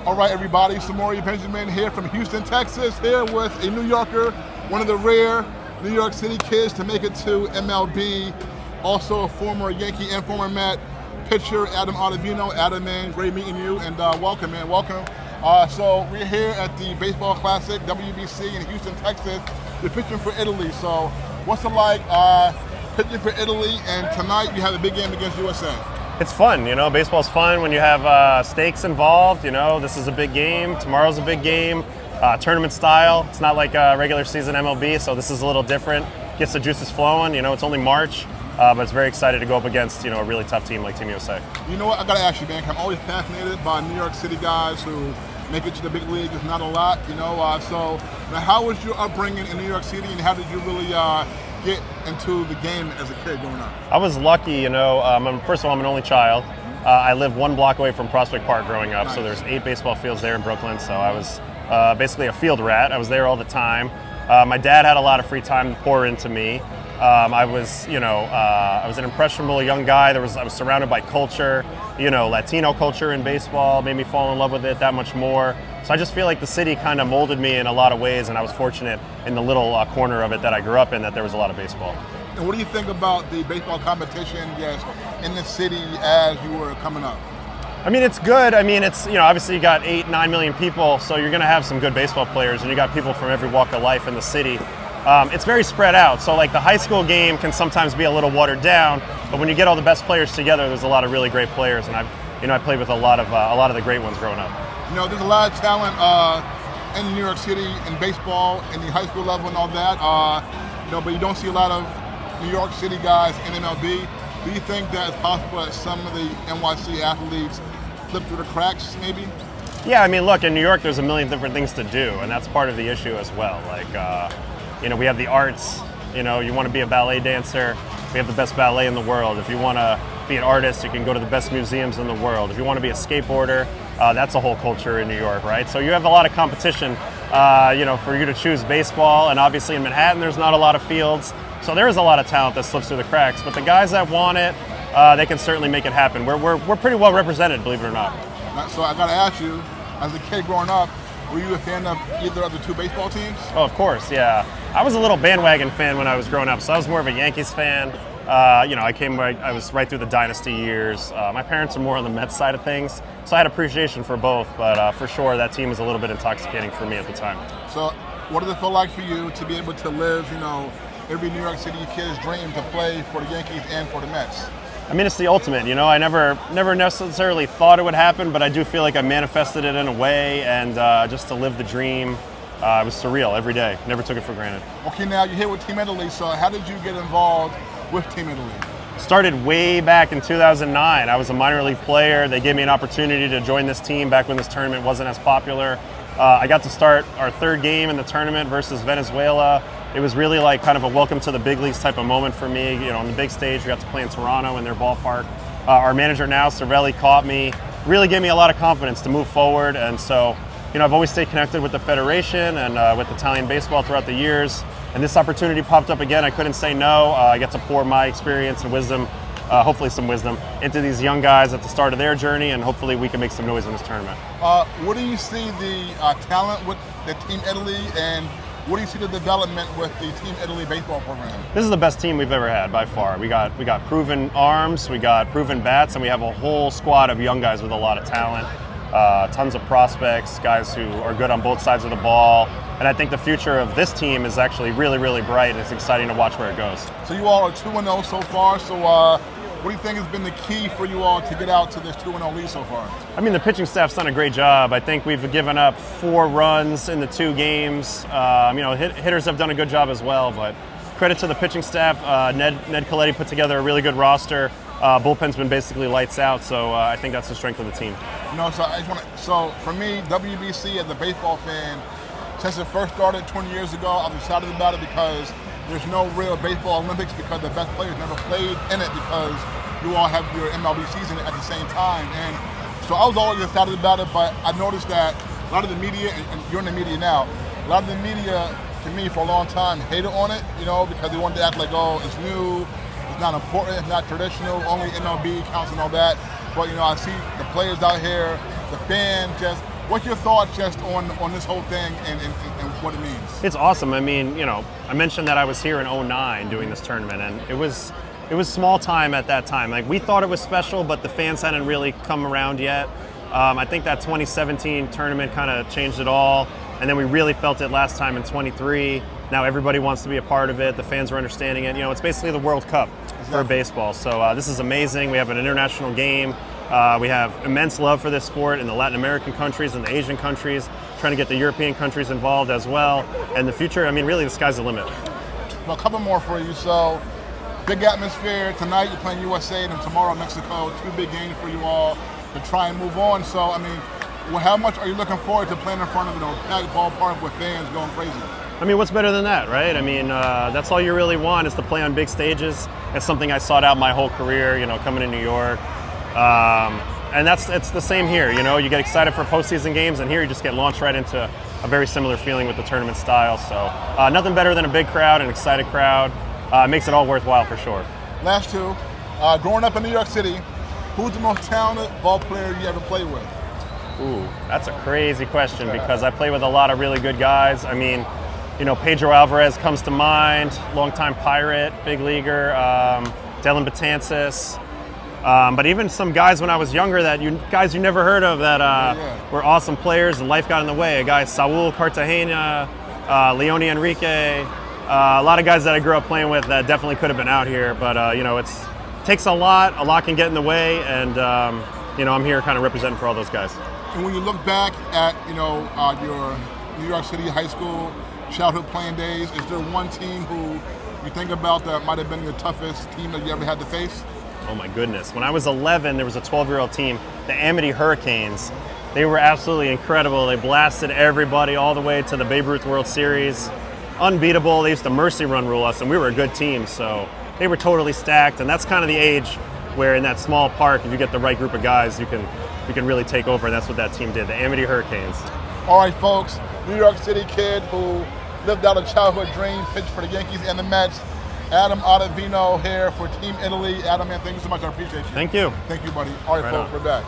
All right, everybody, Samori Benjamin here from Houston, Texas, here with a New Yorker, one of the rare New York City kids to make it to MLB, also a former Yankee and former Met pitcher, Adam Ottavino. Adam, man, great meeting you, and welcome, man, welcome. So we're here at the Baseball Classic, WBC in Houston, Texas. You're pitching for Italy, so what's it like pitching for Italy, and tonight you have a big game against USA? It's fun, you know, baseball's fun when you have stakes involved, you know, this is a big game, tomorrow's a big game, tournament style. It's not like a regular season MLB, so this is a little different. Gets the juices flowing, you know, it's only March, but it's very excited to go up against, you know, a really tough team like Team USA. You know what, I gotta ask you, man, I'm always fascinated by New York City guys who make it to the big league. It's not a lot, you know, so now how was your upbringing in New York City, and how did you really get into the game as a kid growing up? I was lucky, you know, first of all, I'm an only child. I lived one block away from Prospect Park growing up, nice. So there's 8 baseball fields there in Brooklyn, so I was basically a field rat. I was there all the time. My dad had a lot of free time to pour into me. I was, you know, I was an impressionable young guy. I was surrounded by culture, you know, Latino culture in baseball, made me fall in love with it that much more. So I just feel like the city kind of molded me in a lot of ways, and I was fortunate in the little corner of it that I grew up in that there was a lot of baseball. And what do you think about the baseball competition, yes, in the city as you were coming up? I mean, it's good. I mean, it's, you know, obviously you got 8-9 million people, so you're going to have some good baseball players, and you got people from every walk of life in the city. It's very spread out, so like the high school game can sometimes be a little watered down, but when you get all the best players together, there's a lot of really great players, and I played with a lot of the great ones growing up. You know, there's a lot of talent in New York City in baseball, in the high school level and all that. You know, but you don't see a lot of New York City guys in MLB. Do you think that it's possible that some of the NYC athletes slip through the cracks, maybe? Yeah, I mean, look, in New York, there's a million different things to do, and that's part of the issue as well. Like, you know, we have the arts. You know, you want to be a ballet dancer, we have the best ballet in the world. If you want to be an artist, you can go to the best museums in the world. If you want to be a skateboarder, that's a whole culture in New York, right? So you have a lot of competition, you know, for you to choose baseball, and obviously in Manhattan there's not a lot of fields, so there is a lot of talent that slips through the cracks, but the guys that want it, they can certainly make it happen. We're pretty well represented, believe it or not. So I gotta ask you, as a kid growing up, were you a fan of either of the 2 baseball teams? Oh, of course, yeah. I was a little bandwagon fan when I was growing up, so I was more of a Yankees fan. You know, I was right through the dynasty years. My parents are more on the Mets side of things, so I had appreciation for both, but for sure that team was a little bit intoxicating for me at the time. So what does it feel like for you to be able to live, you know, every New York City kid's dream to play for the Yankees and for the Mets? I mean, it's the ultimate, you know. I never necessarily thought it would happen, but I do feel like I manifested it in a way, and just to live the dream, it was surreal every day. Never took it for granted. Okay, now you're here with Team Italy, so how did you get involved with Team Italy? Started way back in 2009. I was a minor league player. They gave me an opportunity to join this team back when this tournament wasn't as popular. I got to start our 3rd game in the tournament versus Venezuela. It was really like kind of a welcome to the big leagues type of moment for me. You know, on the big stage, we got to play in Toronto in their ballpark. Our manager now, Cervelli, caught me, really gave me a lot of confidence to move forward. And so, you know, I've always stayed connected with the Federation and with Italian baseball throughout the years. And this opportunity popped up again. I couldn't say no. I get to pour my experience and wisdom, hopefully some wisdom, into these young guys at the start of their journey, and hopefully we can make some noise in this tournament. What do you see the talent with the Team Italy, and what do you see the development with the Team Italy baseball program? This is the best team we've ever had by far. We got proven arms, we got proven bats, and we have a whole squad of young guys with a lot of talent. Tons of prospects, guys who are good on both sides of the ball. And I think the future of this team is actually really, really bright, and it's exciting to watch where it goes. So you all are 2-0 so far, so what do you think has been the key for you all to get out to this 2-0 lead so far? I mean, the pitching staff's done a great job. I think we've given up 4 runs in the 2 games. You know, hitters have done a good job as well, but credit to the pitching staff. Ned Coletti put together a really good roster. Bullpen's been basically lights out, so I think that's the strength of the team. No, so for me, WBC as a baseball fan, since it first started 20 years ago, I'm excited about it because there's no real baseball Olympics because the best players never played in it because you all have your MLB season at the same time. And so I was always excited about it, but I noticed that a lot of the media, and you're in the media now, a lot of the media, to me, for a long time, hated on it, you know, because they wanted to act like, oh, it's new, it's not important, it's not traditional, only MLB counts and all that. But, you know, I see the players out here, the fan. Just what's your thoughts just on this whole thing and what it means? It's awesome. I mean, I mentioned that I was here in 09 doing this tournament, and it was small time at that time. Like, we thought it was special, but the fans hadn't really come around yet. I think that 2017 tournament kind of changed it all, and then we really felt it last time in 23. Now everybody wants to be a part of it. The fans are understanding it. It's basically the World Cup for baseball. So this is amazing. We have an international game. We have immense love for this sport in the Latin American countries and the Asian countries, trying to get the European countries involved as well. And the future, I mean, really the sky's the limit. Well, a couple more for you. So, big atmosphere. Tonight you're playing USA, and then tomorrow Mexico. 2 big games for you all to try and move on. So, I mean, how much are you looking forward to playing in front of a packed ballpark with fans going crazy? I mean, what's better than that, right? I mean, that's all you really want is to play on big stages. It's something I sought out my whole career, coming to New York. And it's the same here, you get excited for postseason games, and here you just get launched right into a very similar feeling with the tournament style. So nothing better than a big crowd, an excited crowd. It makes it all worthwhile for sure. Last two, growing up in New York City, who's the most talented ball player you ever played with? Ooh, that's a crazy question because I play with a lot of really good guys. I mean, Pedro Alvarez comes to mind, longtime Pirate, big leaguer, Dellin Betances. But even some guys when I was younger that you never heard of that were awesome players, and life got in the way. A guy, Saul Cartagena, Leone Enrique, a lot of guys that I grew up playing with that definitely could have been out here. But it takes a lot can get in the way, and I'm here kind of representing for all those guys. And when you look back at your New York City high school childhood playing days, is there one team who you think about that might have been your toughest team that you ever had to face? Oh my goodness. When I was 11, there was a 12-year-old team, the Amity Hurricanes. They were absolutely incredible. They blasted everybody all the way to the Babe Ruth World Series. Unbeatable. They used to mercy run rule us, and we were a good team, so they were totally stacked. And that's kind of the age where in that small park, if you get the right group of guys, you can really take over, and that's what that team did, the Amity Hurricanes. All right, folks, New York City kid who lived out a childhood dream, pitched for the Yankees and the Mets. Adam Ottavino here for Team Italy. Adam, man, thank you so much. I appreciate you. Thank you. Thank you, buddy. All right, folks, we're back.